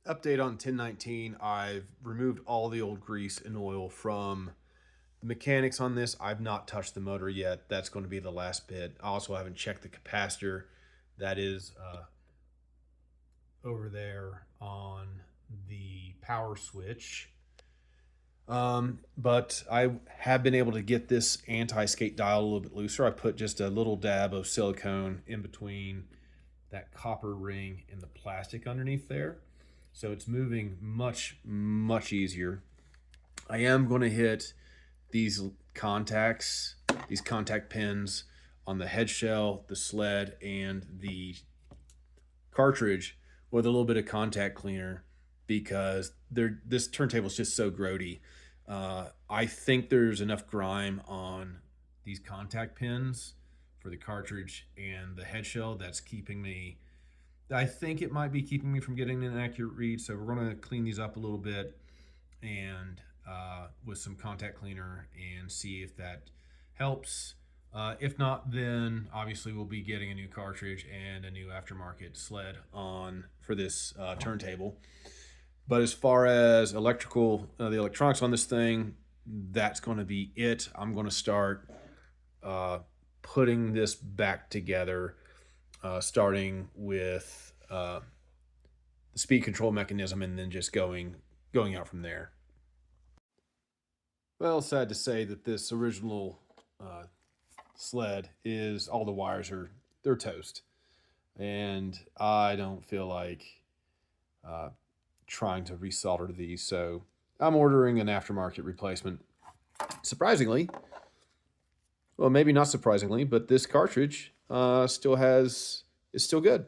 Update on 1019. I've removed all the old grease and oil from the mechanics on this. I've not touched the motor yet. That's going to be the last bit. I also haven't checked the capacitor. That is over there on the power switch. But I have been able to get this anti-skate dial a little bit looser. I put just a little dab of silicone in between that copper ring and the plastic underneath there. So it's moving much easier. I am going to hit these contacts, these contact pins on the head shell, the sled, and the cartridge with a little bit of contact cleaner because this turntable is just so grody. I think there's enough grime on these contact pins for the cartridge and the head shell that's keeping me. I think it might be keeping me from getting an accurate read. So we're going to clean these up a little bit and with some contact cleaner and see if that helps. If not, then obviously we'll be getting a new cartridge and a new aftermarket sled on for this turntable. But as far as the electronics on this thing, that's going to be it. I'm going to start uh, putting this back together, starting with the speed control mechanism, and then just going out from there. Well, sad to say that this original uh, sled is all the wires are they're toast, and I don't feel like uh, trying to resolder these, so I'm ordering an aftermarket replacement. Surprisingly, well, maybe not surprisingly, but this cartridge still has is still good.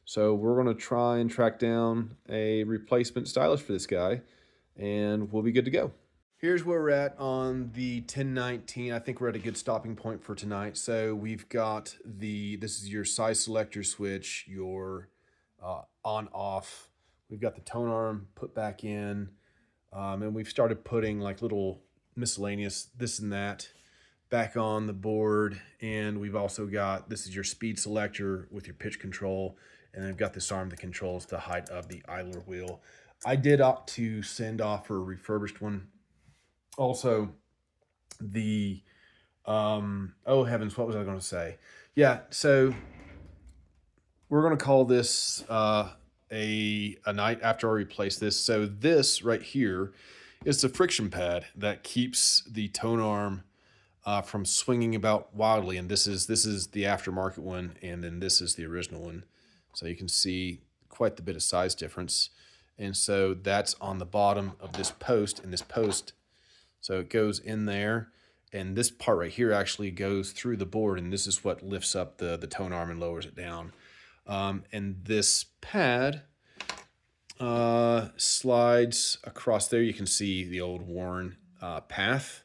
So we're going to try and track down a replacement stylus for this guy, and we'll be good to go. Here's where we're at on the 1019. I think we're at a good stopping point for tonight. So we've got this is your size selector switch, your on off. We've got the tone arm put back in, and we've started putting like little miscellaneous this and that back on the board. And we've also got, this is your speed selector with your pitch control. And I've got this arm that controls the height of the idler wheel. I did opt to send off for a refurbished one. Also, the oh heavens, what was I going to say? Yeah, so we're going to call this a night after I replace this. So this right here is the friction pad that keeps the tone arm from swinging about wildly, and this is the aftermarket one, and then this is the original one. So you can see quite the bit of size difference, and so that's on the bottom of this post, and this post, so it goes in there, and this part right here actually goes through the board, and this is what lifts up the tone arm and lowers it down. And this pad slides across there. You can see the old worn path,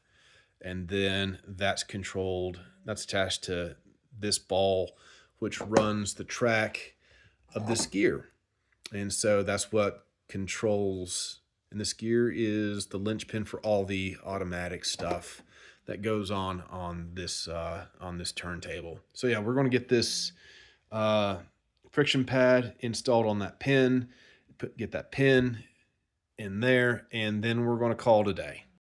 and then that's attached to this ball, which runs the track of this gear. And so that's what controls, and this gear is the linchpin for all the automatic stuff that goes on this turntable. So yeah, we're going to get this friction pad installed on that pin, get that pin in there, and then we're going to call it a day.